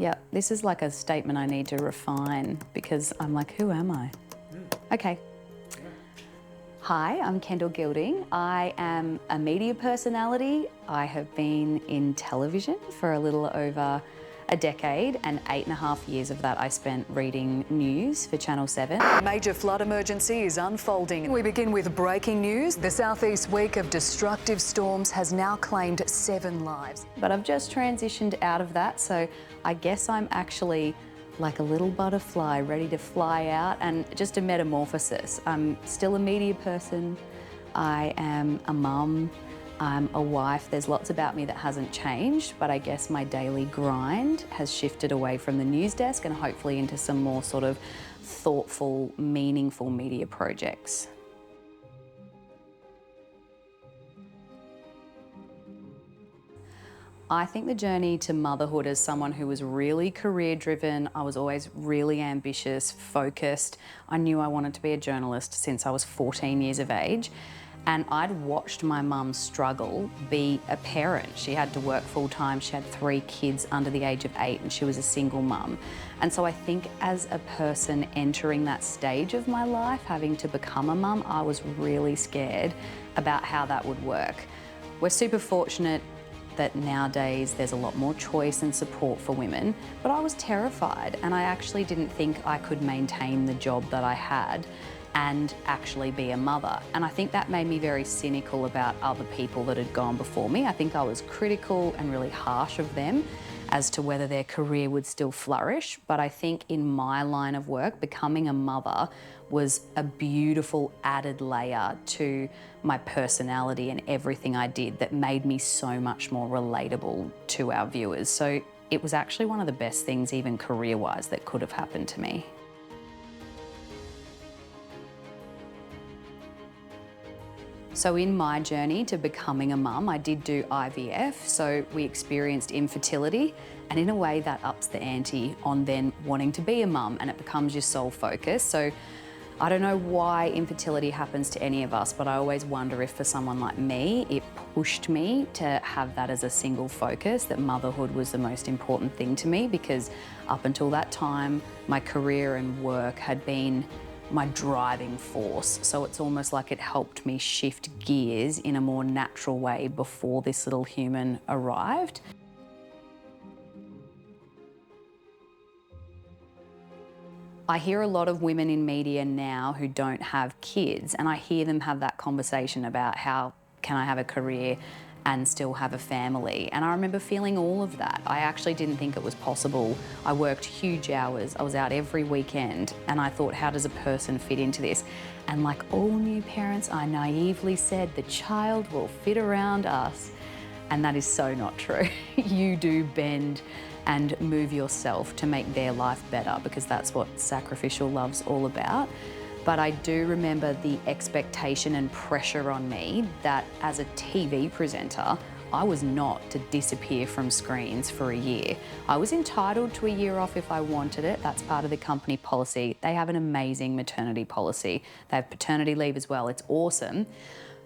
Yeah, this is like a statement I need to refine because I'm like, who am I? Okay. Hi, I'm Kendall Gilding. I am a media personality. I have been in television for a little over a decade, and 8.5 years of that I spent reading news for Channel 7. A major flood emergency is unfolding. We begin with breaking news. The southeast week of destructive storms has now claimed 7 lives. But I've just transitioned out of that, so I guess I'm actually like a little butterfly ready to fly out, and just a metamorphosis. I'm still a media person. I am a mum. I'm a wife. There's lots about me that hasn't changed, but I guess my daily grind has shifted away from the news desk and hopefully into some more sort of thoughtful, meaningful media projects. I think the journey to motherhood as someone who was really career driven, I was always really ambitious, focused. I knew I wanted to be a journalist since I was 14 years of age. And I'd watched my mum struggle be a parent. She had to work full time. She had 3 kids under the age of 8 and she was a single mum. And so I think as a person entering that stage of my life, having to become a mum, I was really scared about how that would work. We're super fortunate that nowadays there's a lot more choice and support for women, but I was terrified and I actually didn't think I could maintain the job that I had and actually be a mother. And I think that made me very cynical about other people that had gone before me. I think I was critical and really harsh of them as to whether their career would still flourish. But I think in my line of work, becoming a mother was a beautiful added layer to my personality and everything I did that made me so much more relatable to our viewers. So it was actually one of the best things, even career-wise, that could have happened to me. So in my journey to becoming a mum, I did do IVF, so we experienced infertility, and in a way that ups the ante on then wanting to be a mum, and it becomes your sole focus. So I don't know why infertility happens to any of us, but I always wonder if for someone like me, it pushed me to have that as a single focus, that motherhood was the most important thing to me, because up until that time, my career and work had been my driving force. So it's almost like it helped me shift gears in a more natural way before this little human arrived. I hear a lot of women in media now who don't have kids, and I hear them have that conversation about how can I have a career and still have a family. And I remember feeling all of that. I actually didn't think it was possible. I worked huge hours. I was out every weekend, and I thought, how does a person fit into this? And like all new parents, I naively said, the child will fit around us. And that is so not true. You do bend and move yourself to make their life better, because that's what sacrificial love's all about. But I do remember the expectation and pressure on me that as a TV presenter, I was not to disappear from screens for a year. I was entitled to a year off if I wanted it. That's part of the company policy. They have an amazing maternity policy. They have paternity leave as well. It's awesome.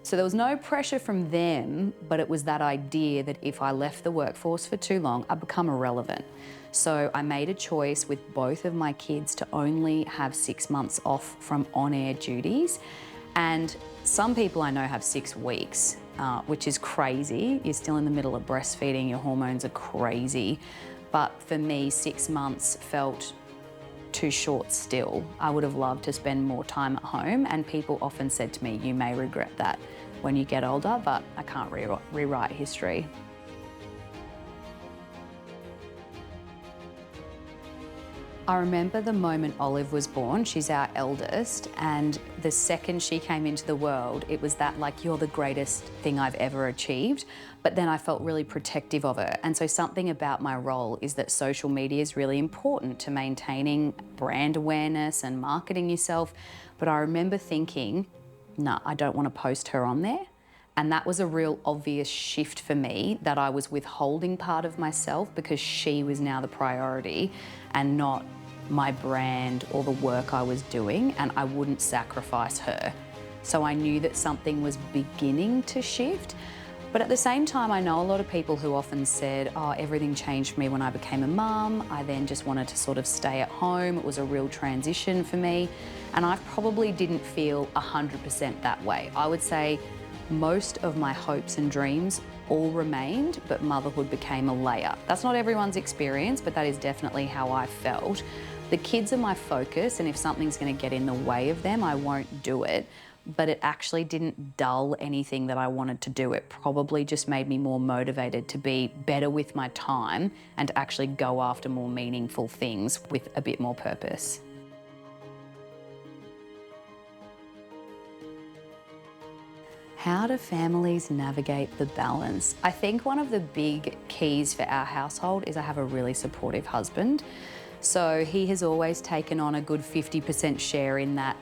So there was no pressure from them, but it was that idea that if I left the workforce for too long, I'd become irrelevant. So I made a choice with both of my kids to only have 6 months off from on-air duties. And some people I know have 6 weeks, which is crazy. You're still in the middle of breastfeeding, your hormones are crazy. But for me, 6 months felt too short still. I would have loved to spend more time at home, and people often said to me, you may regret that when you get older, but I can't rewrite history. I remember the moment Olive was born. She's our eldest, and the second she came into the world, it was that like, you're the greatest thing I've ever achieved. But then I felt really protective of her. And so something about my role is that social media is really important to maintaining brand awareness and marketing yourself. But I remember thinking, no, I don't want to post her on there. And that was a real obvious shift for me, that I was withholding part of myself because she was now the priority and not my brand or the work I was doing, and I wouldn't sacrifice her. So I knew that something was beginning to shift, But at the same time, I know a lot of people who often said, oh, everything changed for me when I became a mum. I then just wanted to sort of stay at home. It was a real transition for me. And I probably didn't feel 100% that way. I would say most of my hopes and dreams all remained, but motherhood became a layer. That's not everyone's experience, but that is definitely how I felt. The kids are my focus, and if something's going to get in the way of them, I won't do it. But it actually didn't dull anything that I wanted to do. It probably just made me more motivated to be better with my time and to actually go after more meaningful things with a bit more purpose. How do families navigate the balance? I think one of the big keys for our household is I have a really supportive husband. So he has always taken on a good 50% share in that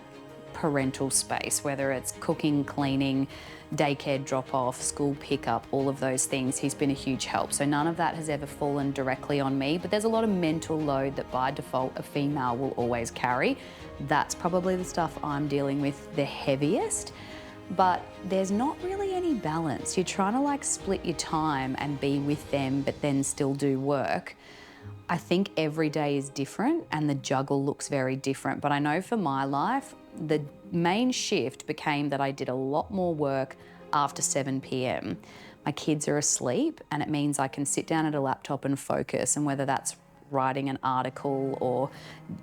parental space, whether it's cooking, cleaning, daycare drop-off, school pickup, all of those things. He's been a huge help. So none of that has ever fallen directly on me, but there's a lot of mental load that by default a female will always carry. That's probably the stuff I'm dealing with the heaviest. But there's not really any balance. You're trying to like split your time and be with them, but then still do work. I think every day is different and the juggle looks very different. But I know for my life, the main shift became that I did a lot more work after 7 p.m. My kids are asleep and it means I can sit down at a laptop and focus, and whether that's writing an article or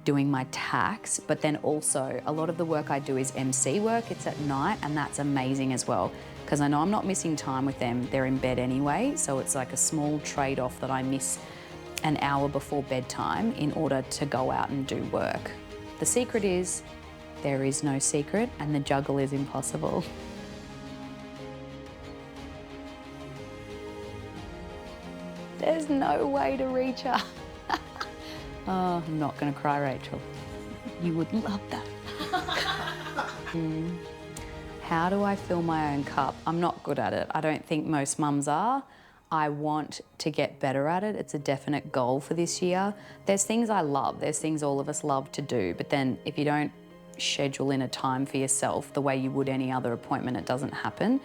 doing my tax, but then also a lot of the work I do is MC work. It's at night, and that's amazing as well because I know I'm not missing time with them. They're in bed anyway, so it's like a small trade-off that I miss an hour before bedtime in order to go out and do work. The secret is there is no secret, and the juggle is impossible. There's no way to reach her. Oh, I'm not gonna cry, Rachel. You would love that. How do I fill my own cup? I'm not good at it. I don't think most mums are. I want to get better at it. It's a definite goal for this year. There's things I love. There's things all of us love to do. But then if you don't schedule in a time for yourself the way you would any other appointment, it doesn't happen.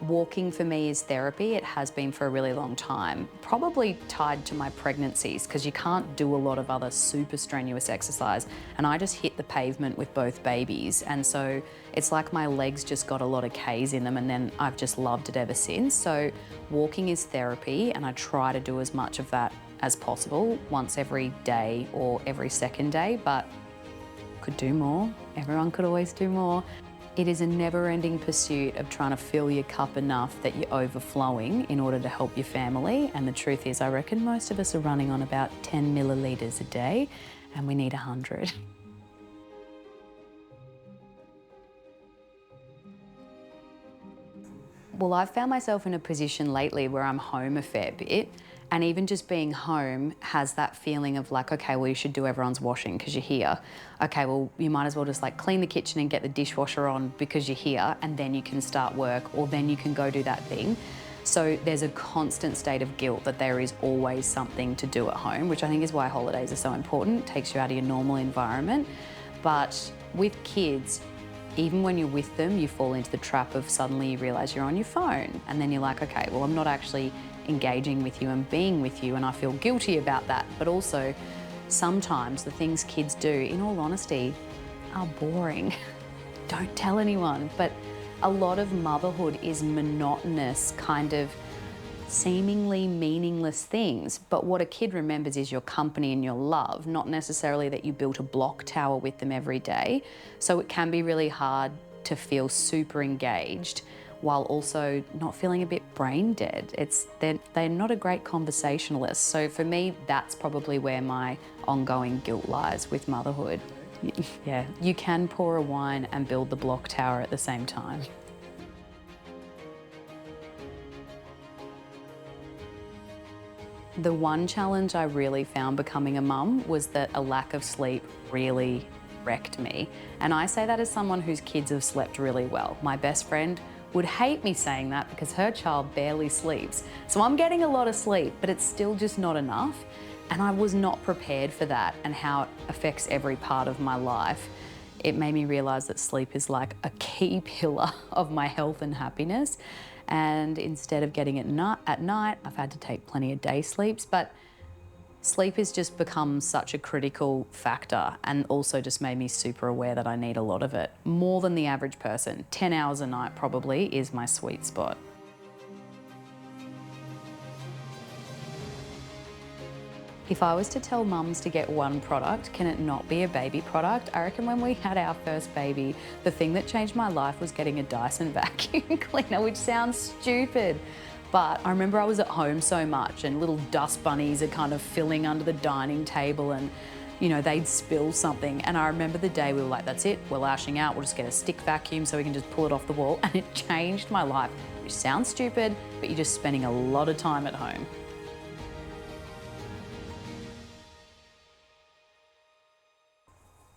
Walking for me is therapy. It has been for a really long time. Probably tied to my pregnancies because you can't do a lot of other super strenuous exercise. And I just hit the pavement with both babies. And so it's like my legs just got a lot of K's in them, and then I've just loved it ever since. So walking is therapy, and I try to do as much of that as possible once every day or every second day, but could do more. Everyone could always do more. It is a never-ending pursuit of trying to fill your cup enough that you're overflowing in order to help your family. And the truth is, I reckon most of us are running on about 10 millilitres a day, and we need 100. Well, I've found myself in a position lately where I'm home a fair bit, and even just being home has that feeling of like, okay, well, you should do everyone's washing because you're here. Okay, well, you might as well just like clean the kitchen and get the dishwasher on because you're here, and then you can start work, or then you can go do that thing. So there's a constant state of guilt that there is always something to do at home, which I think is why holidays are so important. It takes you out of your normal environment. But with kids, even when you're with them, you fall into the trap of suddenly you realise you're on your phone, and then you're like, okay, well, I'm not actually engaging with you and being with you, and I feel guilty about that. But also, sometimes the things kids do, in all honesty, are boring. Don't tell anyone, but a lot of motherhood is monotonous, kind of seemingly meaningless things. But what a kid remembers is your company and your love, not necessarily that you built a block tower with them every day. So it can be really hard to feel super engaged while also not feeling a bit brain dead. They're not a great conversationalist. So for me, that's probably where my ongoing guilt lies with motherhood. Yeah, you can pour a wine and build the block tower at the same time. The one challenge I really found becoming a mum was that a lack of sleep really wrecked me. And I say that as someone whose kids have slept really well. My best friend would hate me saying that because her child barely sleeps. So I'm getting a lot of sleep, but it's still just not enough. And I was not prepared for that and how it affects every part of my life. It made me realise that sleep is like a key pillar of my health and happiness. And instead of getting it at night, I've had to take plenty of day sleeps. But sleep has just become such a critical factor, and also just made me super aware that I need a lot of it, more than the average person. 10 hours a night probably is my sweet spot. If I was to tell mums to get one product, can it not be a baby product? I reckon when we had our first baby, the thing that changed my life was getting a Dyson vacuum cleaner, which sounds stupid. But I remember I was at home so much and little dust bunnies are kind of filling under the dining table, and you know, they'd spill something. And I remember the day we were like, that's it, we're lashing out, we'll just get a stick vacuum so we can just pull it off the wall. And it changed my life, which sounds stupid, but you're just spending a lot of time at home.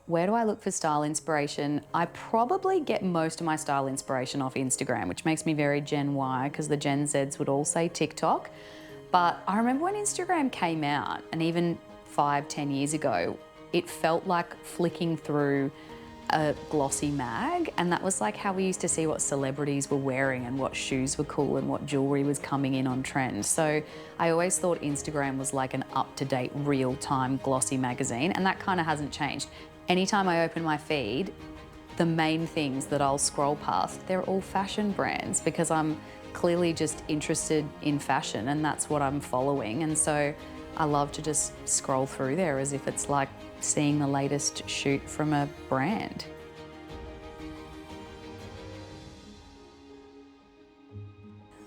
Where do I look for style inspiration? I probably get most of my style inspiration off Instagram, which makes me very Gen Y, because the Gen Zs would all say TikTok. But I remember when Instagram came out, and even 5-10 years ago, it felt like flicking through a glossy mag, and that was like how we used to see what celebrities were wearing and what shoes were cool and what jewelry was coming in on trend. So I always thought Instagram was like an up-to-date, real-time glossy magazine, and that kind of hasn't changed. Anytime I open my feed, the main things that I'll scroll past, they're all fashion brands, because I'm clearly just interested in fashion and that's what I'm following. And so I love to just scroll through there as if it's like seeing the latest shoot from a brand.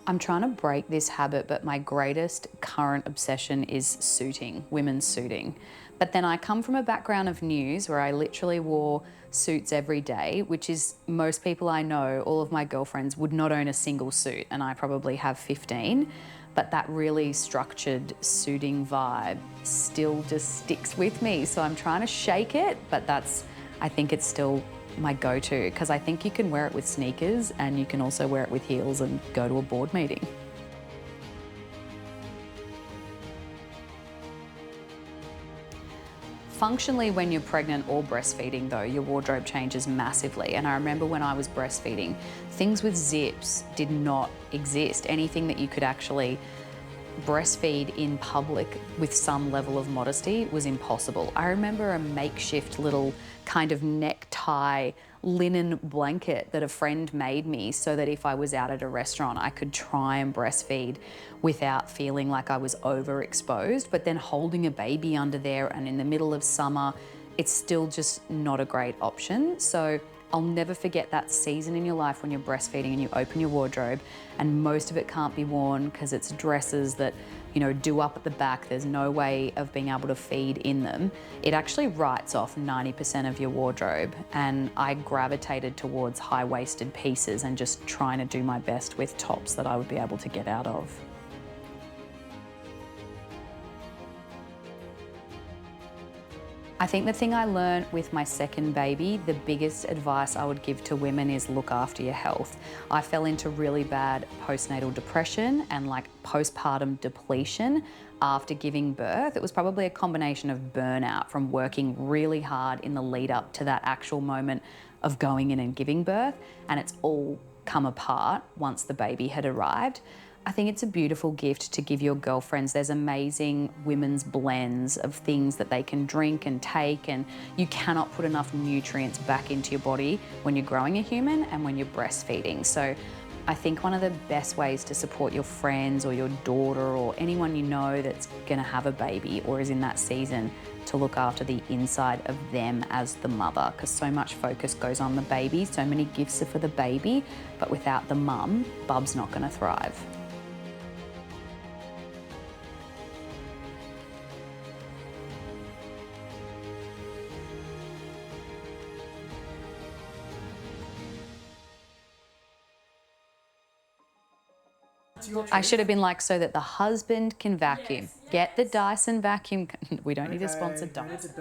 I'm trying to break this habit, but my greatest current obsession is suiting, women's suiting. But then I come from a background of news where I literally wore suits every day, which is, most people I know, all of my girlfriends would not own a single suit, and I probably have 15. But that really structured suiting vibe still just sticks with me. So I'm trying to shake it, but I think it's still my go-to, because I think you can wear it with sneakers and you can also wear it with heels and go to a board meeting. Functionally, when you're pregnant or breastfeeding though, your wardrobe changes massively. And I remember when I was breastfeeding, things with zips did not exist. Anything that you could actually breastfeed in public with some level of modesty was impossible. I remember a makeshift little kind of necktie linen blanket that a friend made me so that if I was out at a restaurant, I could try and breastfeed without feeling like I was overexposed. But then holding a baby under there and in the middle of summer, it's still just not a great option. So I'll never forget that season in your life when you're breastfeeding and you open your wardrobe and most of it can't be worn because it's dresses that, you know, do up at the back. There's no way of being able to feed in them. It actually writes off 90% of your wardrobe, and I gravitated towards high-waisted pieces and just trying to do my best with tops that I would be able to get out of. I think the thing I learned with my second baby, the biggest advice I would give to women is look after your health. I fell into really bad postnatal depression and like postpartum depletion after giving birth. It was probably a combination of burnout from working really hard in the lead up to that actual moment of going in and giving birth, and it's all come apart once the baby had arrived. I think it's a beautiful gift to give your girlfriends. There's amazing women's blends of things that they can drink and take, and you cannot put enough nutrients back into your body when you're growing a human and when you're breastfeeding. So I think one of the best ways to support your friends or your daughter or anyone you know that's gonna have a baby or is in that season, to look after the inside of them as the mother, because so much focus goes on the baby, so many gifts are for the baby, but without the mum, bub's not gonna thrive. I should have been like, so that the husband can vacuum. Yes, Get the yes. Dyson vacuum. We don't need a sponsored Dyson.